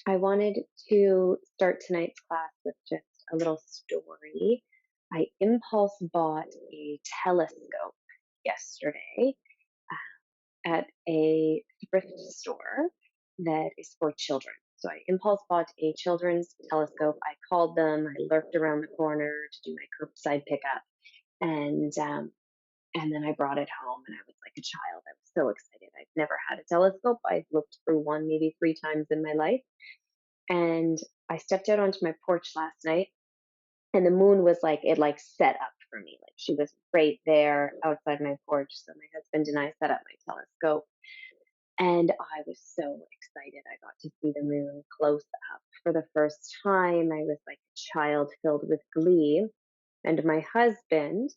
I wanted to start tonight's class with just a little story. I impulse bought a telescope yesterday at a thrift store that is for children. So I impulse bought a children's telescope. I called them. I lurked around the corner to do my curbside pickup, and and then I brought it home. And I was like a child. I was so excited. I've never had a telescope. I've looked through one maybe 3 times in my life, and I stepped out onto my porch last night, and the moon was like, it like set up for me. Like she was right there outside my porch. So my husband and I set up my telescope, and I was so excited. I got to see the moon close up for the first time. I was like a child filled with glee. And my husband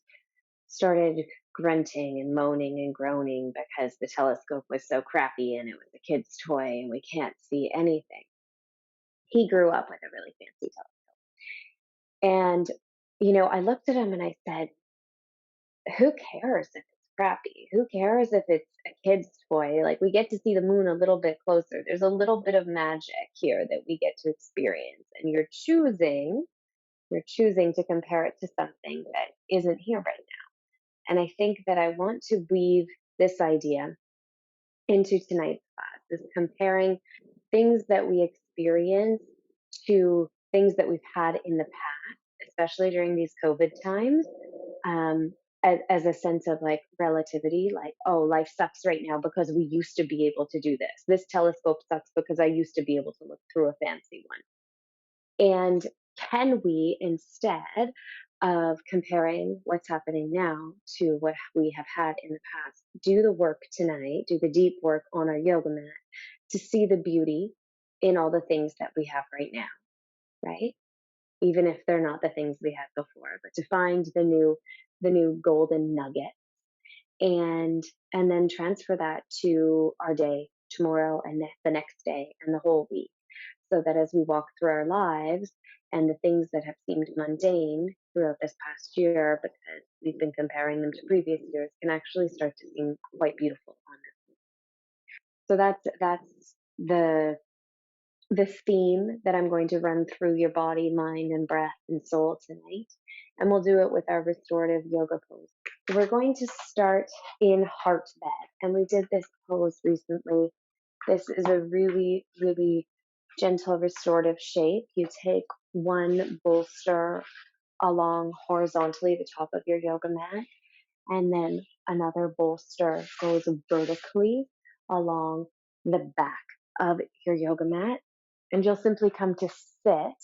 started grunting and moaning and groaning because the telescope was so crappy and it was a kid's toy and we can't see anything. He grew up with a really fancy telescope. And, I looked at him and I said, who cares if it's crappy? Who cares if it's a kid's toy? Like, we get to see the moon a little bit closer. There's a little bit of magic here that we get to experience. And you're choosing to compare it to something that isn't here right now. And I think that I want to weave this idea into tonight's class, is comparing things that we experience to things that we've had in the past, especially during these COVID times, as a sense of like relativity, like, oh, life sucks right now because we used to be able to do this. This telescope sucks because I used to be able to look through a fancy one. And can we, instead of comparing what's happening now to what we have had in the past, do the work tonight, do the deep work on our yoga mat to see the beauty in all the things that we have right now, right? Even if they're not the things we had before, but to find the new golden nugget, and then transfer that to our day tomorrow and the next day and the whole week, so that as we walk through our lives, and the things that have seemed mundane throughout this past year because we've been comparing them to previous years can actually start to seem quite beautiful on us. So that's the theme that I'm going to run through your body, mind, and breath and soul tonight. And we'll do it with our restorative yoga pose. We're going to start in heart bed. And we did this pose recently. This is a really, really gentle restorative shape. You take one bolster along horizontally the top of your yoga mat, and then another bolster goes vertically along the back of your yoga mat, and you'll simply come to sit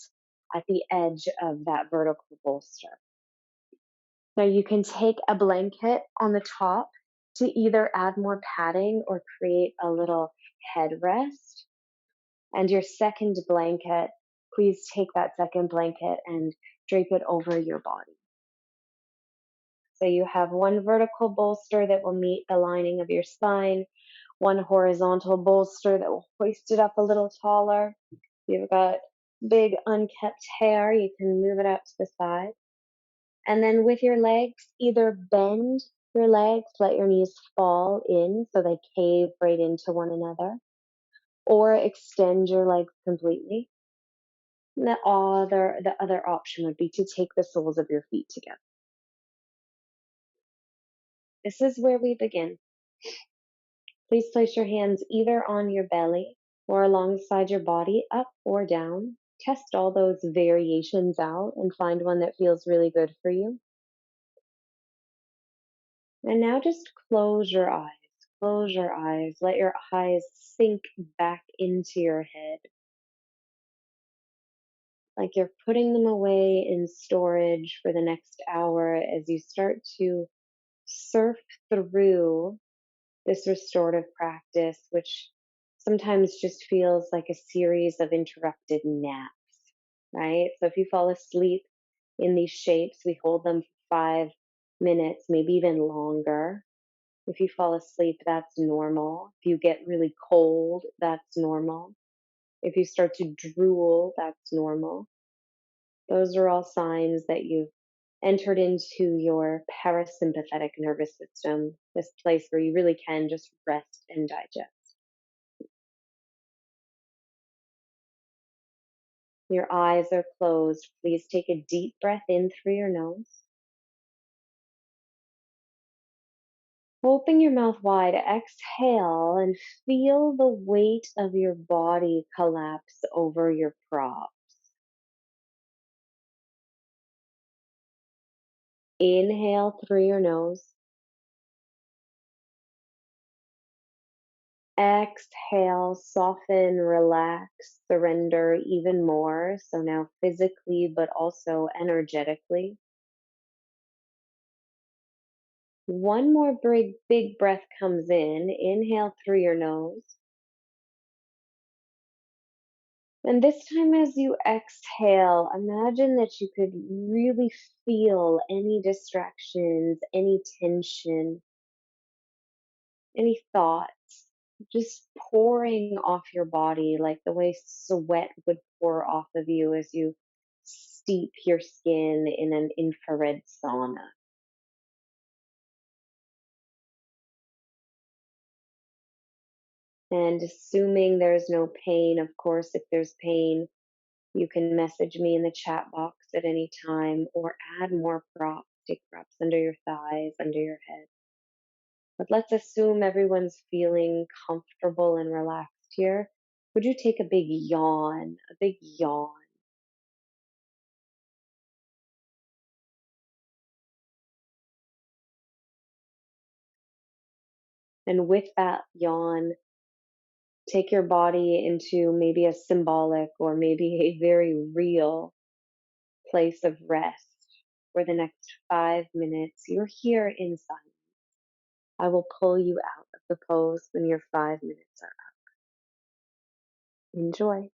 at the edge of that vertical bolster. Now you can take a blanket on the top to either add more padding or create a little headrest. And your second blanket, please take that second blanket and drape it over your body. So you have one vertical bolster that will meet the lining of your spine, one horizontal bolster that will hoist it up a little taller. You've got big unkept hair, you can move it out to the side. And then with your legs, either bend your legs, let your knees fall in so they cave right into one another, or extend your legs completely. And the other option would be to take the soles of your feet together. This is where we begin. Please place your hands either on your belly or alongside your body, up or down. Test all those variations out and find one that feels really good for you. And now just close your eyes. Close your eyes. Let your eyes sink back into your head, like you're putting them away in storage for the next hour as you start to surf through this restorative practice, which sometimes just feels like a series of interrupted naps, right? So if you fall asleep in these shapes, we hold them for 5 minutes, maybe even longer. If you fall asleep, that's normal. If you get really cold, that's normal. If you start to drool, that's normal. Those are all signs that you've entered into your parasympathetic nervous system, this place where you really can just rest and digest. Your eyes are closed. Please take a deep breath in through your nose. Open your mouth wide, exhale, and feel the weight of your body collapse over your props. Inhale through your nose. Exhale, soften, relax, surrender even more. So now physically, but also energetically. One more big breath comes in. Inhale through your nose. And this time, as you exhale, imagine that you could really feel any distractions, any tension, any thoughts just pouring off your body like the way sweat would pour off of you as you steep your skin in an infrared sauna. And assuming there's no pain, of course, if there's pain, you can message me in the chat box at any time or add more props. Take props under your thighs, under your head. But let's assume everyone's feeling comfortable and relaxed here. Would you take a big yawn? A big yawn. And with that yawn, take your body into maybe a symbolic or maybe a very real place of rest for the next 5 minutes. You're here in silence. I will pull you out of the pose when your 5 minutes are up. Enjoy.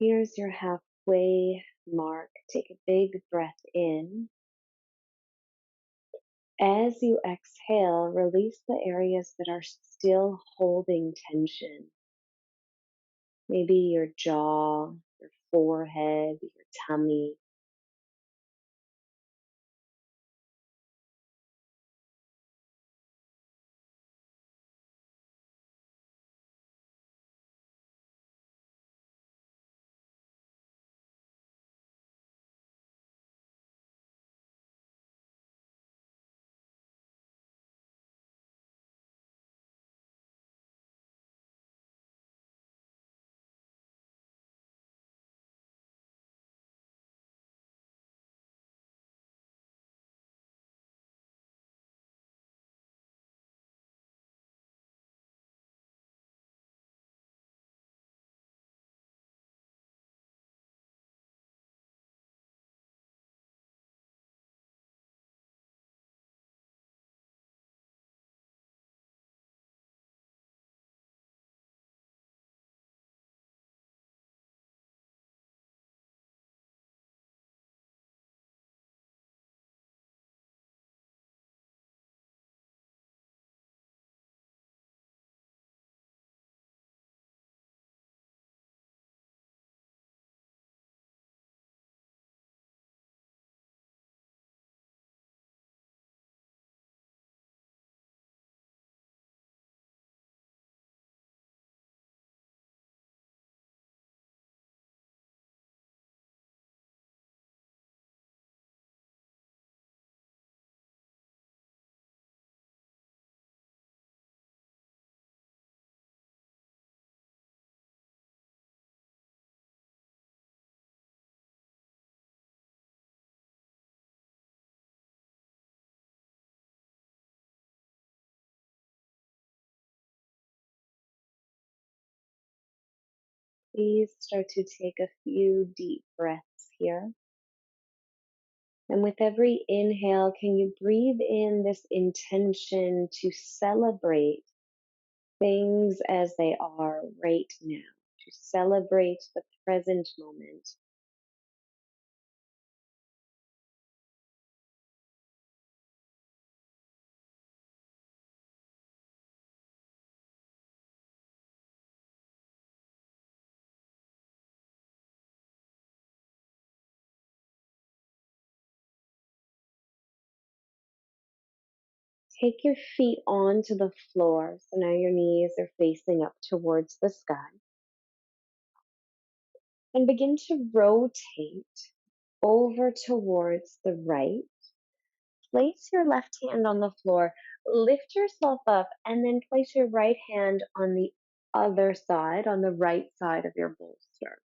Here's your halfway mark. Take a big breath in. As you exhale, release the areas that are still holding tension. Maybe your jaw, your forehead, your tummy. Please start to take a few deep breaths here. And with every inhale, can you breathe in this intention to celebrate things as they are right now, to celebrate the present moment? Take your feet onto the floor. So now your knees are facing up towards the sky. And begin to rotate over towards the right. Place your left hand on the floor. Lift yourself up and then place your right hand on the other side, on the right side of your bolster.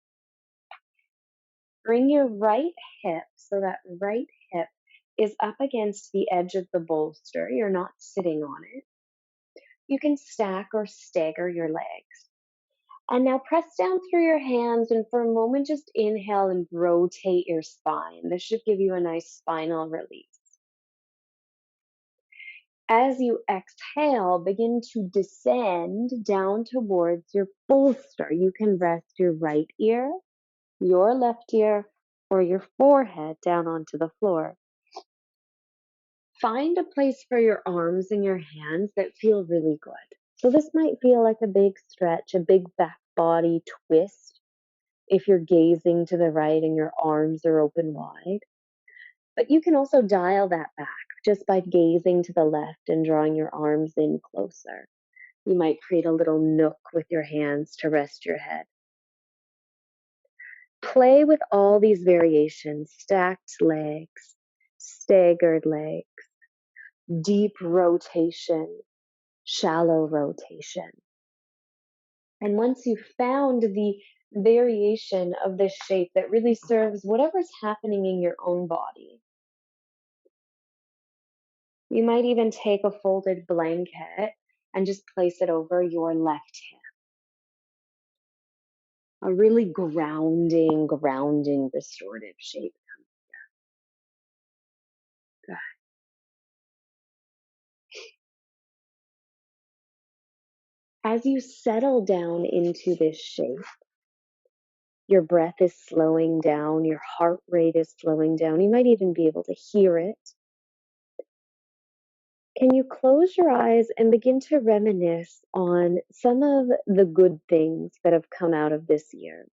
Bring your right hip so that right hip is up against the edge of the bolster. You're not sitting on it. You can stack or stagger your legs. And now press down through your hands and for a moment just inhale and rotate your spine. This should give you a nice spinal release. As you exhale, begin to descend down towards your bolster. You can rest your right ear, your left ear, or your forehead down onto the floor. Find a place for your arms and your hands that feel really good. So this might feel like a big stretch, a big back body twist if you're gazing to the right and your arms are open wide. But you can also dial that back just by gazing to the left and drawing your arms in closer. You might create a little nook with your hands to rest your head. Play with all these variations: stacked legs, staggered legs, deep rotation, shallow rotation. And once you've found the variation of this shape that really serves whatever's happening in your own body, you might even take a folded blanket and just place it over your left hip. A really grounding restorative shape. Good. As you settle down into this shape, your breath is slowing down, your heart rate is slowing down. You might even be able to hear it. Can you close your eyes and begin to reminisce on some of the good things that have come out of this year?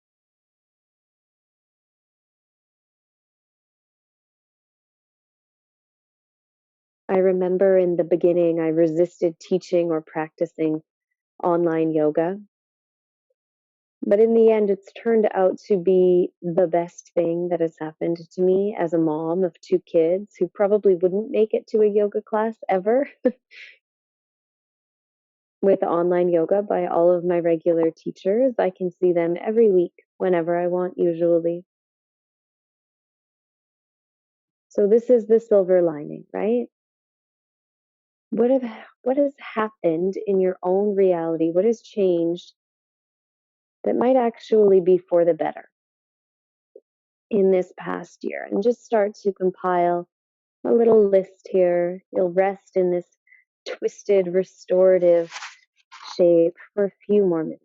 I remember in the beginning, I resisted teaching or practicing online yoga, but in the end, it's turned out to be the best thing that has happened to me as a mom of two kids who probably wouldn't make it to a yoga class ever. With online yoga by all of my regular teachers, I can see them every week whenever I want, usually. So this is the silver lining, right? What has happened in your own reality? What has changed that might actually be for the better in this past year? And just start to compile a little list here. You'll rest in this twisted restorative shape for a few more minutes.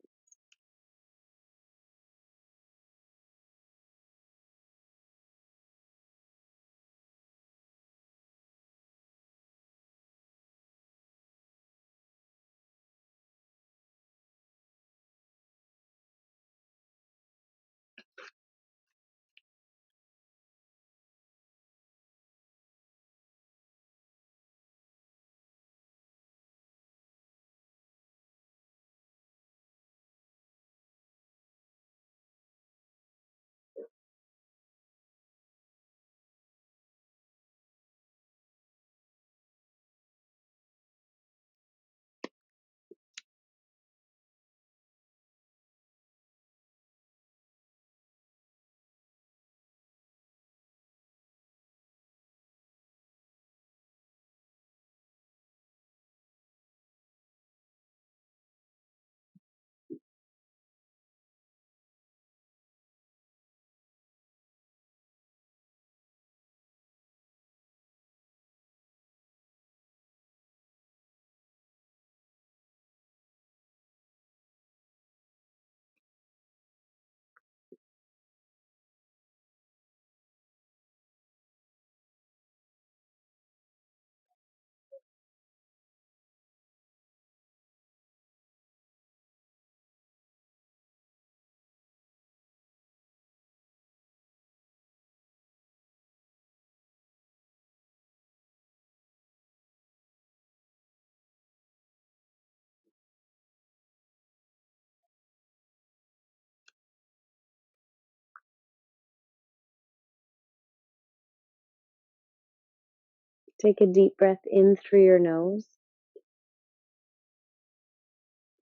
Take a deep breath in through your nose.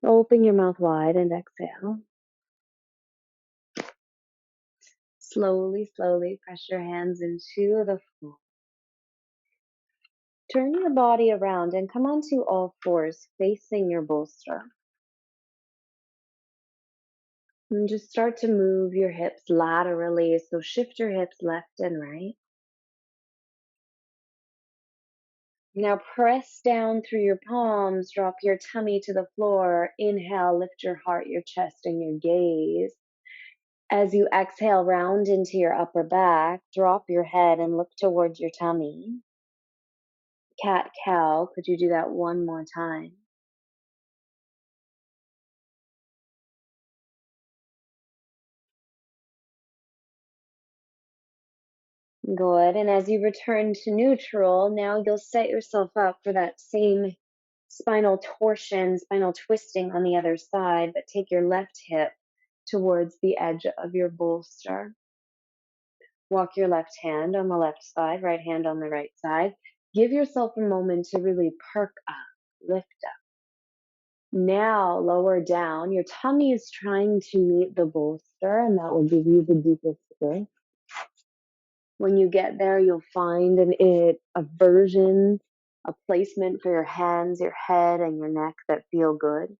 Open your mouth wide and exhale. Slowly, slowly press your hands into the floor. Turn your body around and come onto all fours facing your bolster. And just start to move your hips laterally. So shift your hips left and right. Now press down through your palms, drop your tummy to the floor. Inhale, lift your heart, your chest, and your gaze. As you exhale, round into your upper back, drop your head and look towards your tummy. Cat cow, could you do that one more time? Good. And as you return to neutral, now you'll set yourself up for that same spinal torsion, spinal twisting on the other side, but take your left hip towards the edge of your bolster. Walk your left hand on the left side, right hand on the right side. Give yourself a moment to really perk up, lift up. Now lower down. Your tummy is trying to meet the bolster, and that will give you the deepest breath. When you get there, you'll find a version, a placement for your hands, your head, and your neck that feel good.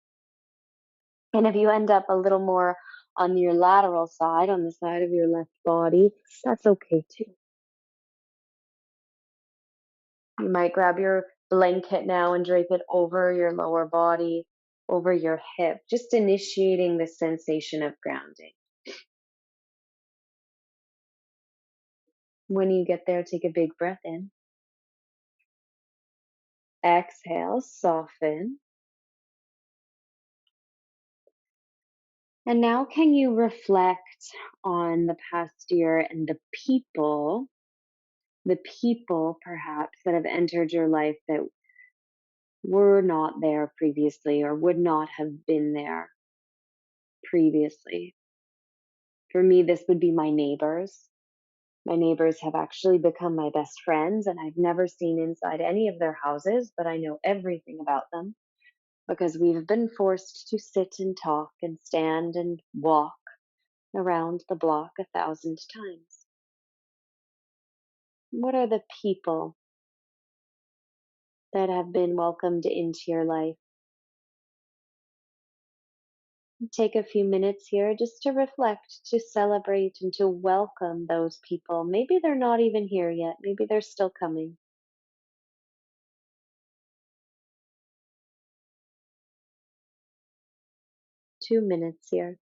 And if you end up a little more on your lateral side, on the side of your left body, that's okay too. You might grab your blanket now and drape it over your lower body, over your hip, just initiating the sensation of grounding. When you get there, take a big breath in. Exhale, soften. And now, can you reflect on the past year and the people perhaps that have entered your life that were not there previously or would not have been there previously? For me, this would be my neighbors. My neighbors have actually become my best friends, and I've never seen inside any of their houses, but I know everything about them because we've been forced to sit and talk and stand and walk around the block 1,000 times. What are the people that have been welcomed into your life? Take a few minutes here just to reflect, to celebrate, and to welcome those people. Maybe they're not even here yet, maybe they're still coming. 2 minutes here.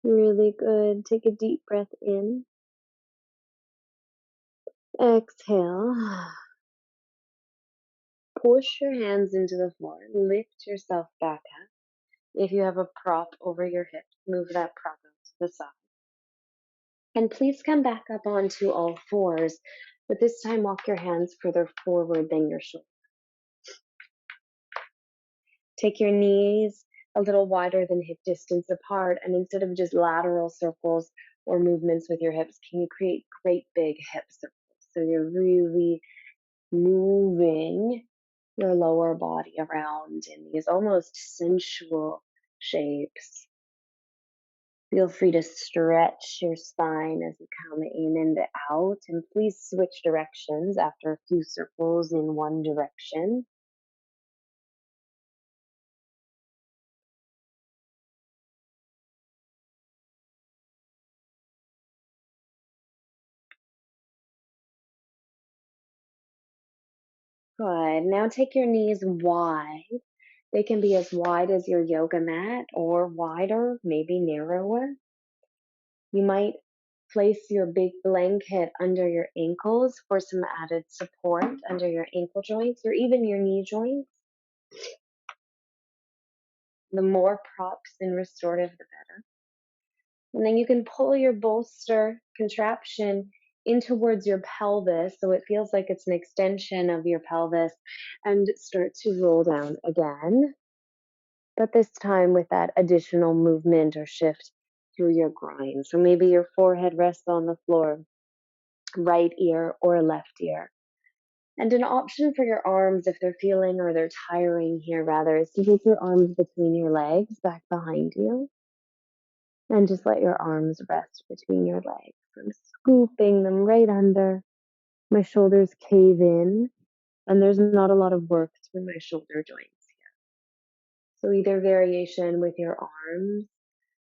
Really good. Take a deep breath in. Exhale. Push your hands into the floor. Lift yourself back up. If you have a prop over your hips, move that prop out to the side. And please come back up onto all fours, but this time walk your hands further forward than your shoulders. Take your knees a little wider than hip distance apart, and instead of just lateral circles or movements with your hips, can you create great big hip circles? So you're really moving your lower body around in these almost sensual shapes. Feel free to stretch your spine as you come in and out, and please switch directions after a few circles in one direction. Good. Now take your knees wide. They can be as wide as your yoga mat or wider, maybe narrower. You might place your big blanket under your ankles for some added support under your ankle joints or even your knee joints. The more props in restorative, the better. And then you can pull your bolster contraption in towards your pelvis so it feels like it's an extension of your pelvis and start to roll down again. But this time with that additional movement or shift through your groin. So maybe your forehead rests on the floor, right ear or left ear. And an option for your arms, if they're feeling or they're tiring here, rather, is to take your arms between your legs back behind you and just let your arms rest between your legs. I'm scooping them right under. My shoulders cave in, and there's not a lot of work through my shoulder joints here. So, either variation with your arms,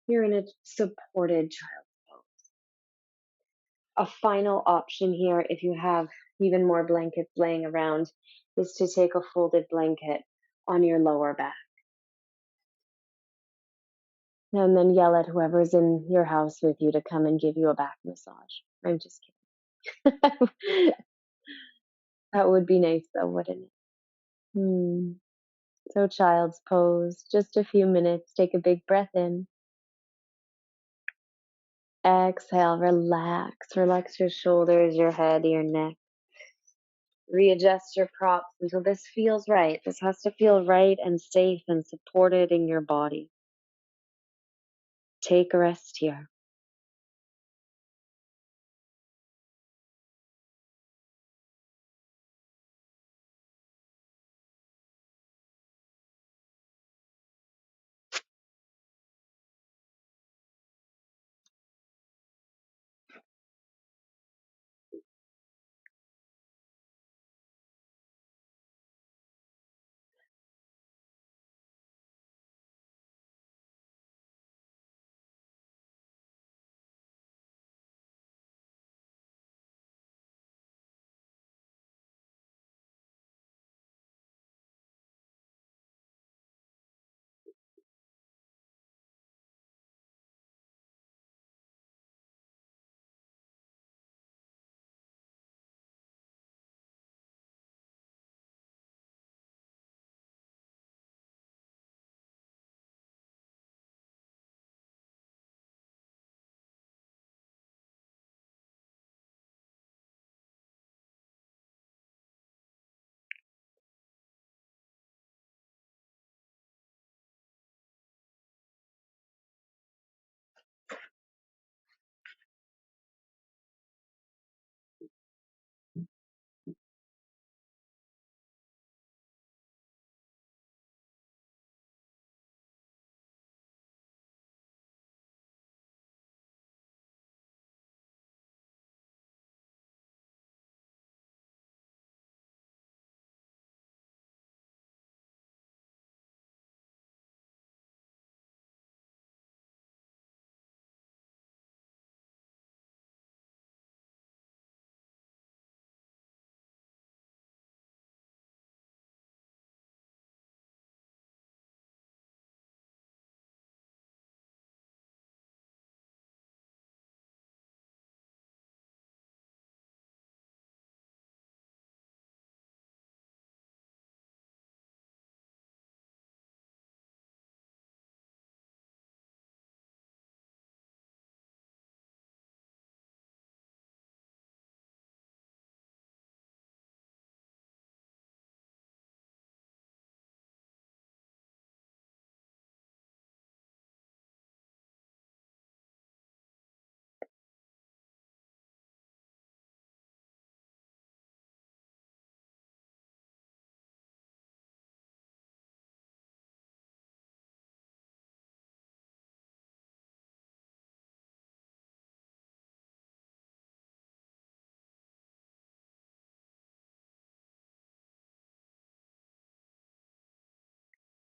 you're in a supported child's pose. A final option here, if you have even more blankets laying around, is to take a folded blanket on your lower back. And then yell at whoever's in your house with you to come and give you a back massage. I'm just kidding. That would be nice though, wouldn't it? Hmm. So child's pose, just a few minutes. Take a big breath in. Exhale, relax. Relax your shoulders, your head, your neck. Readjust your props until this feels right. This has to feel right and safe and supported in your body. Take a rest here.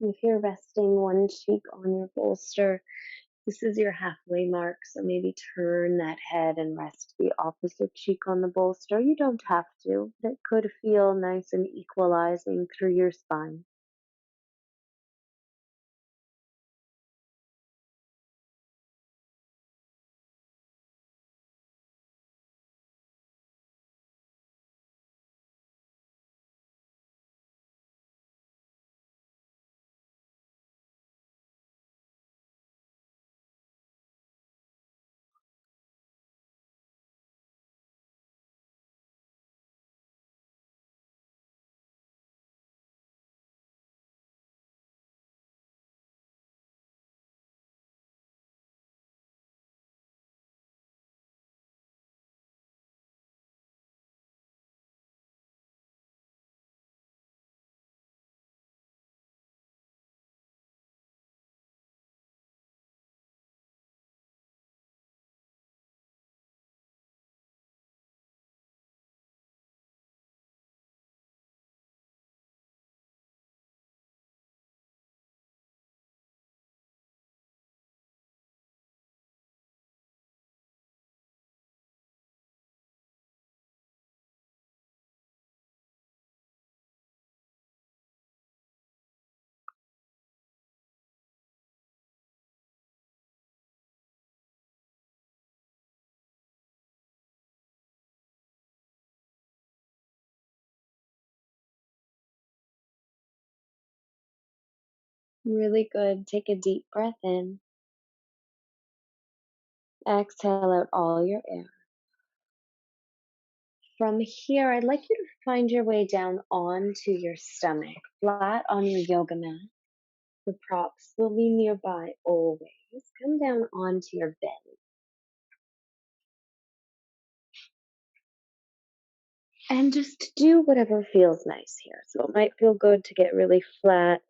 If you're resting one cheek on your bolster, this is your halfway mark. So maybe turn that head and rest the opposite cheek on the bolster. You don't have to. It could feel nice and equalizing through your spine. Really good. Take a deep breath in. Exhale out all your air. From here, I'd like you to find your way down onto your stomach, flat on your yoga mat. The props will be nearby always. Come down onto your belly. And just do whatever feels nice here. So it might feel good to get really flat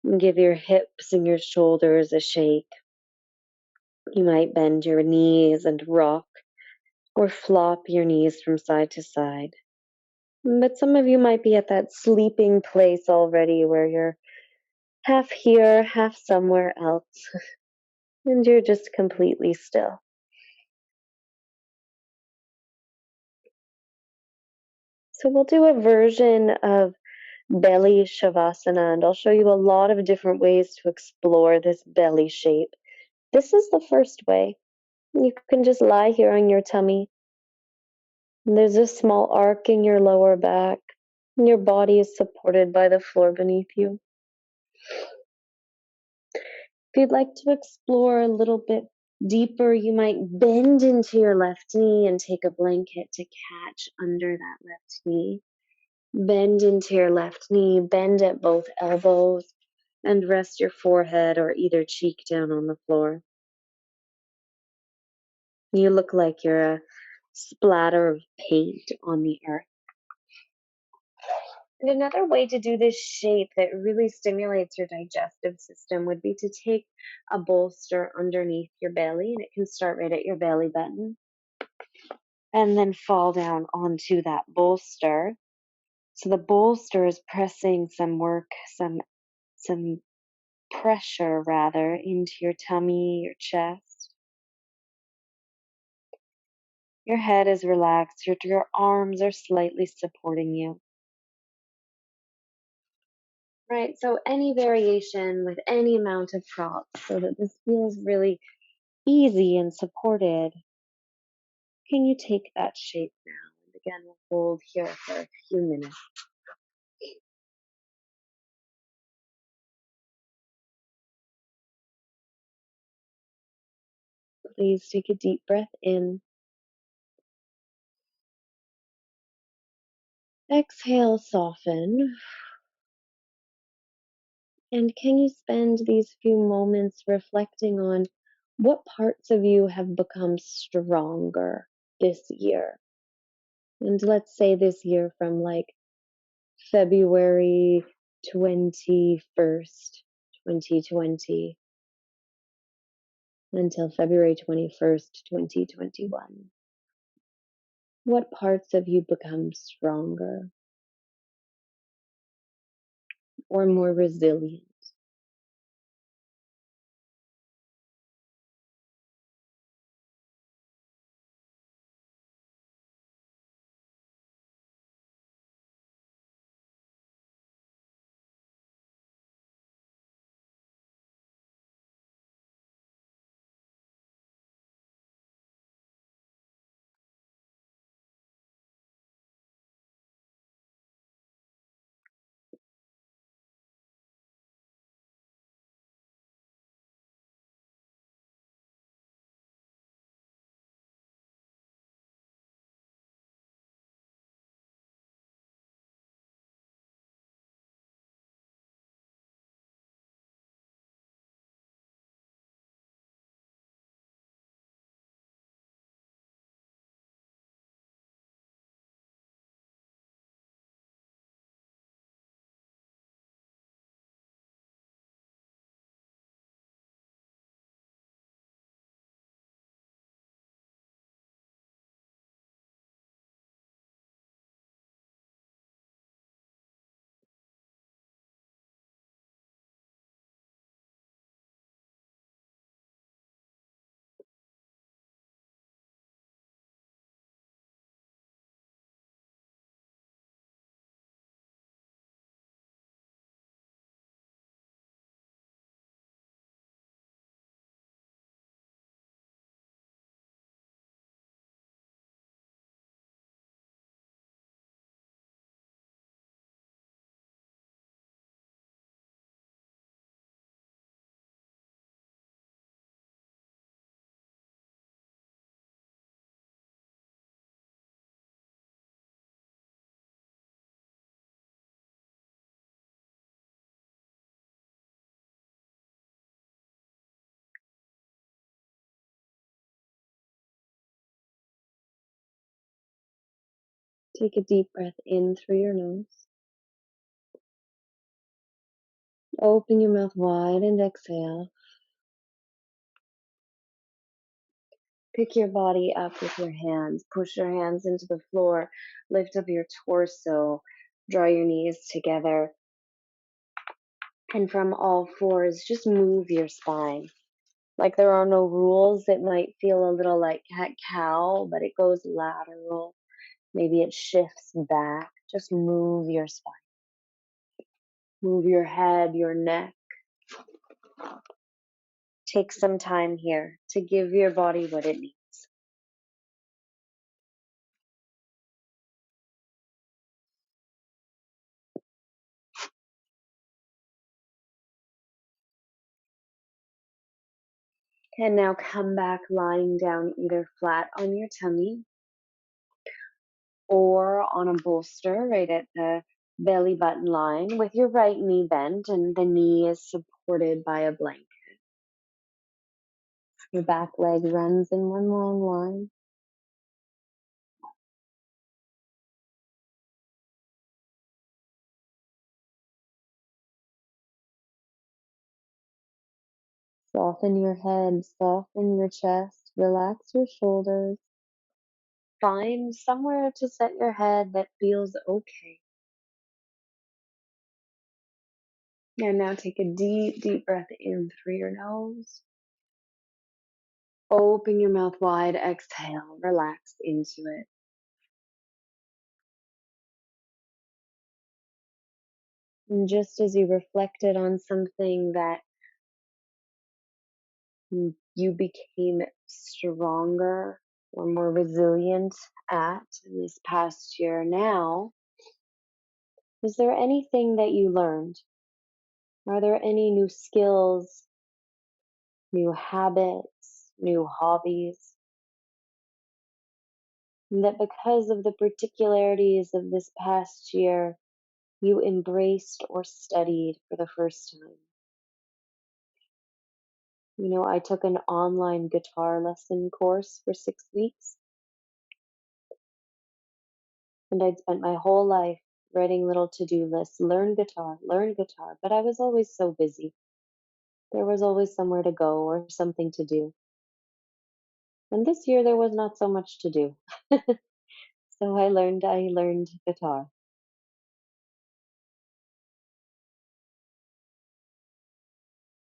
and give your hips and your shoulders a shake. You might bend your knees and rock or flop your knees from side to side. But some of you might be at that sleeping place already where you're half here, half somewhere else, and you're just completely still. So we'll do a version of belly shavasana, and I'll show you a lot of different ways to explore this belly shape. This is the first way. You can just lie here on your tummy. There's a small arc in your lower back. Your body is supported by the floor beneath you. If you'd like to explore a little bit deeper, you might bend into your left knee and take a blanket to catch under that left knee. Bend into your left knee, bend at both elbows, and rest your forehead or either cheek down on the floor. You look like you're a splatter of paint on the earth. And another way to do this shape that really stimulates your digestive system would be to take a bolster underneath your belly, and it can start right at your belly button, and then fall down onto that bolster. So the bolster is pressing some work, some pressure rather into your tummy, your chest. Your head is relaxed, your arms are slightly supporting you. Right, so any variation with any amount of props so that this feels really easy and supported. Can you take that shape now? And again, we'll hold here for a few minutes. Please take a deep breath in. Exhale, soften. And can you spend these few moments reflecting on what parts of you have become stronger this year? And let's say this year from like February 21st, 2020 until February 21st, 2021. What parts of you become stronger or more resilient? Take a deep breath in through your nose. Open your mouth wide and exhale. Pick your body up with your hands. Push your hands into the floor. Lift up your torso. Draw your knees together. And from all fours, just move your spine. Like there are no rules. It might feel a little like cat-cow, but it goes lateral. Maybe it shifts back. Just move your spine. Move your head, your neck. Take some time here to give your body what it needs. And now come back lying down either flat on your tummy or on a bolster right at the belly button line with your right knee bent and the knee is supported by a blanket. Your back leg runs in one long line. Soften your head, soften your chest, relax your shoulders. Find somewhere to set your head that feels okay. And now take a deep, deep breath in through your nose. Open your mouth wide, exhale, relax into it. And just as you reflected on something that you became stronger or more resilient at in this past year now, is there anything that you learned? Are there any new skills, new habits, new hobbies that because of the particularities of this past year, you embraced or studied for the first time? You know, I took an online guitar lesson course for 6 weeks, and I'd spent my whole life writing little to-do lists, learn guitar, but I was always so busy. There was always somewhere to go or something to do. And this year there was not so much to do. So I learned guitar.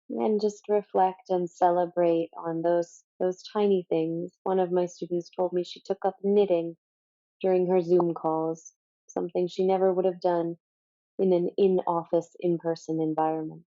And just reflect and celebrate on those tiny things. One of my students told me she took up knitting during her Zoom calls, something she never would have done in an in-office, in-person environment.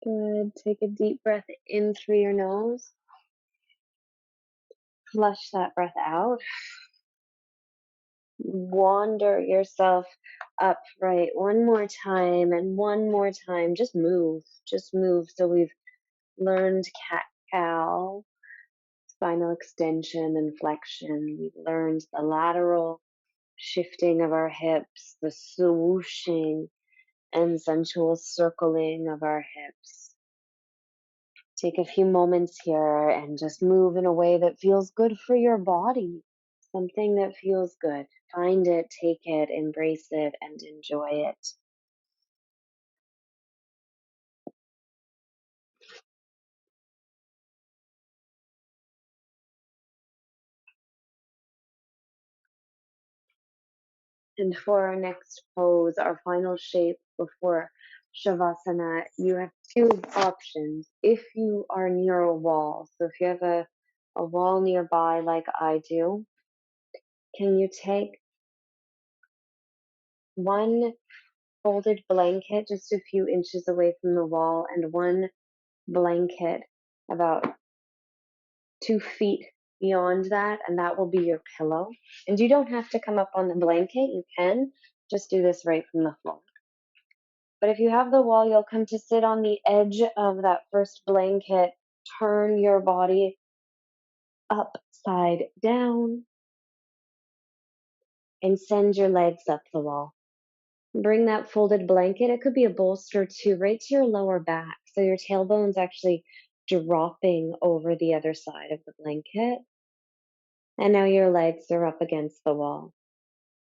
Good. Take a deep breath in through your nose. Flush that breath out. Wander yourself upright one more time and one more time. Just move. Just move. So we've learned cat cow, spinal extension and flexion. We've learned the lateral shifting of our hips, the swooshing and sensual circling of our hips. Take a few moments here and just move in a way that feels good for your body. Something that feels good. Find it, take it, embrace it, and enjoy it. And for our next pose, our final shape before Shavasana, you have two options. If you are near a wall, so if you have a wall nearby like I do, can you take one folded blanket just a few inches away from the wall and one blanket about 2 feet beyond that, and that will be your pillow. And you don't have to come up on the blanket, you can just do this right from the floor. But if you have the wall, you'll come to sit on the edge of that first blanket, turn your body upside down, and send your legs up the wall. Bring that folded blanket, it could be a bolster too, right to your lower back. So your tailbone's actually dropping over the other side of the blanket. And now your legs are up against the wall.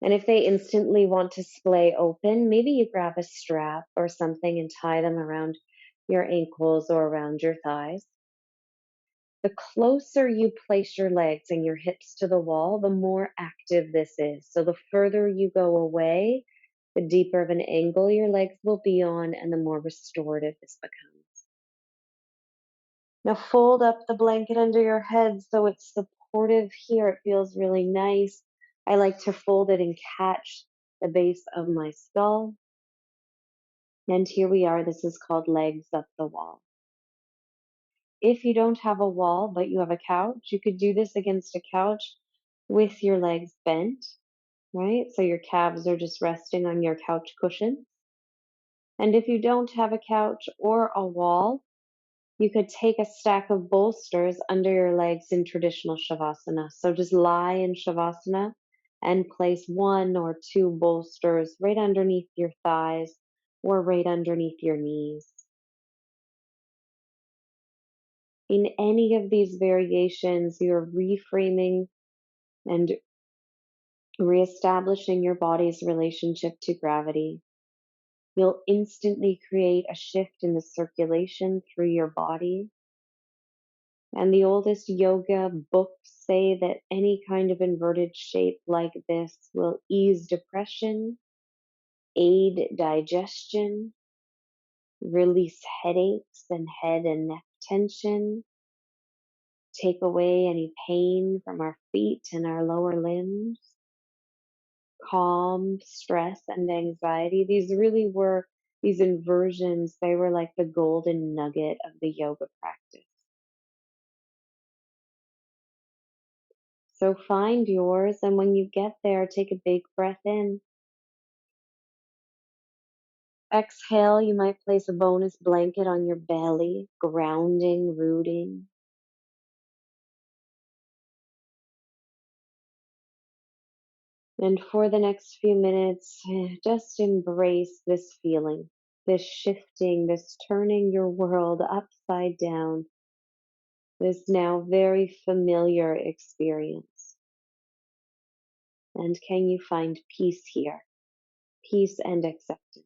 And if they instantly want to splay open, maybe you grab a strap or something and tie them around your ankles or around your thighs. The closer you place your legs and your hips to the wall, the more active this is. So the further you go away, the deeper of an angle your legs will be on and the more restorative this becomes. Now fold up the blanket under your head so it's supportive here. It feels really nice. I like to fold it and catch the base of my skull. And here we are. This is called legs up the wall. If you don't have a wall, but you have a couch, you could do this against a couch with your legs bent, right? So your calves are just resting on your couch cushions. And if you don't have a couch or a wall, you could take a stack of bolsters under your legs in traditional Shavasana. So just lie in Shavasana and place one or two bolsters right underneath your thighs or right underneath your knees. In any of these variations, you're reframing and reestablishing your body's relationship to gravity. You'll instantly create a shift in the circulation through your body. And the oldest yoga books say that any kind of inverted shape like this will ease depression, aid digestion, release headaches and head and neck tension, take away any pain from our feet and our lower limbs, calm stress and anxiety. These really were, these inversions, they were like the golden nugget of the yoga practice. So find yours, and when you get there, take a big breath in. Exhale, you might place a bonus blanket on your belly, grounding, rooting. And for the next few minutes, just embrace this feeling, this shifting, this turning your world upside down, this now very familiar experience. And can you find peace here? Peace and acceptance.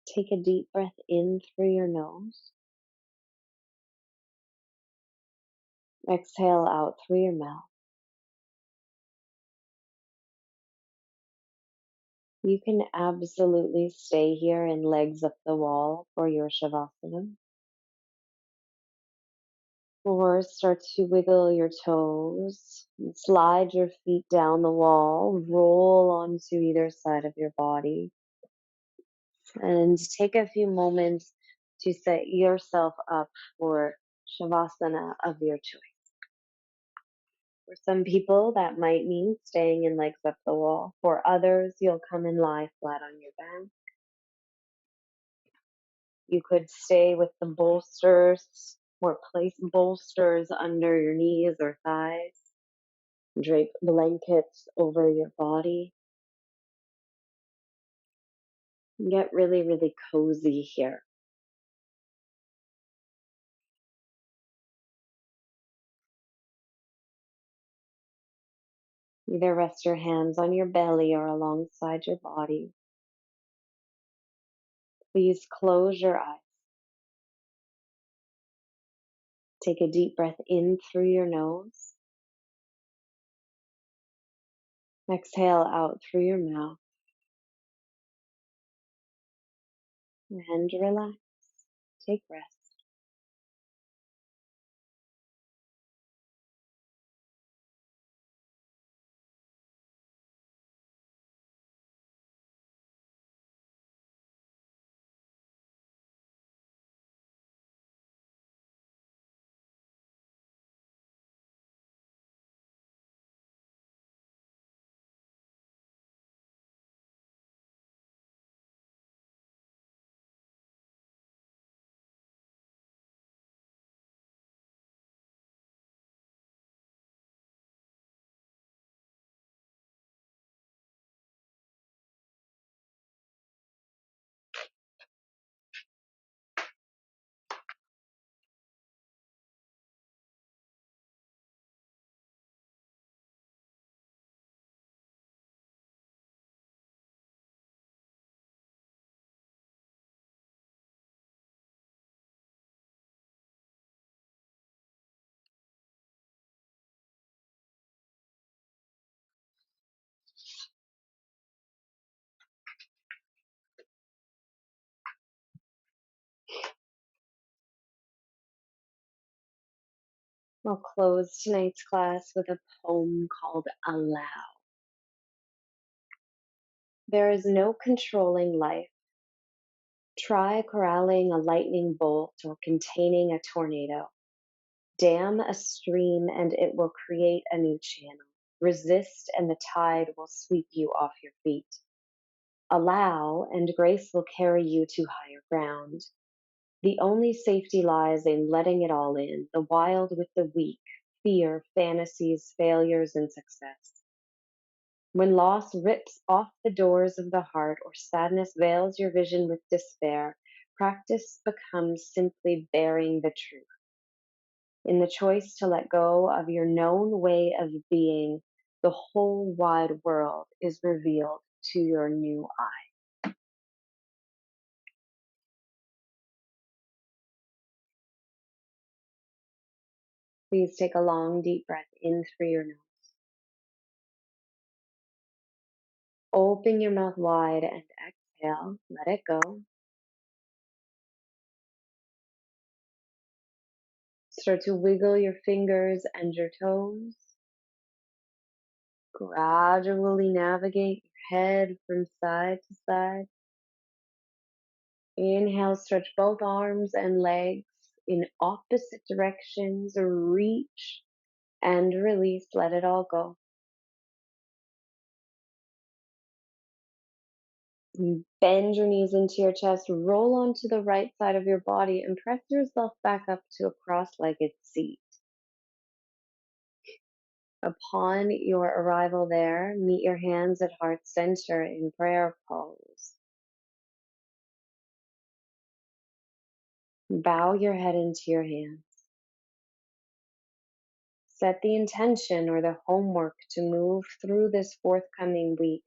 Take a deep breath in through your nose. Exhale out through your mouth. You can absolutely stay here in legs up the wall for your Shavasana. Or start to wiggle your toes, and slide your feet down the wall, roll onto either side of your body, and take a few moments to set yourself up for Shavasana of your choice. For some people, that might mean staying in legs up the wall. For others, you'll come and lie flat on your back. You could stay with the bolsters or place bolsters under your knees or thighs. Drape blankets over your body. Get really, really cozy here. Either rest your hands on your belly or alongside your body. Please close your eyes. Take a deep breath in through your nose. Exhale out through your mouth. And relax. Take rest. We'll close tonight's class with a poem called Allow. There is no controlling life. Try corralling a lightning bolt or containing a tornado. Dam a stream and it will create a new channel. Resist and the tide will sweep you off your feet. Allow and grace will carry you to higher ground. The only safety lies in letting it all in, the wild with the weak, fear, fantasies, failures, and success. When loss rips off the doors of the heart or sadness veils your vision with despair, practice becomes simply bearing the truth. In the choice to let go of your known way of being, the whole wide world is revealed to your new eye. Please take a long, deep breath in through your nose. Open your mouth wide and exhale. Let it go. Start to wiggle your fingers and your toes. Gradually navigate your head from side to side. Inhale, stretch both arms and legs in opposite directions. Reach and release. Let it all go. Bend your knees into your chest. Roll onto the right side of your body and press yourself back up to a cross-legged seat. Upon your arrival there, meet your hands at heart center in prayer pose. Bow your head into your hands. Set the intention or the homework to move through this forthcoming week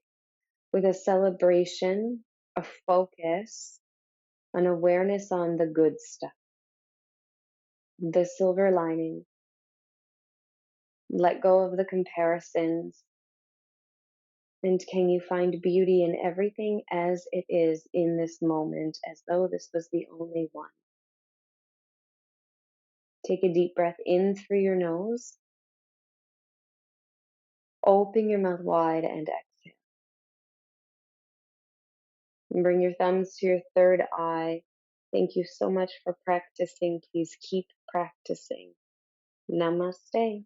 with a celebration, a focus, an awareness on the good stuff, the silver lining. Let go of the comparisons. And can you find beauty in everything as it is in this moment, as though this was the only one? Take a deep breath in through your nose. Open your mouth wide and exhale. And bring your thumbs to your third eye. Thank you so much for practicing. Please keep practicing. Namaste.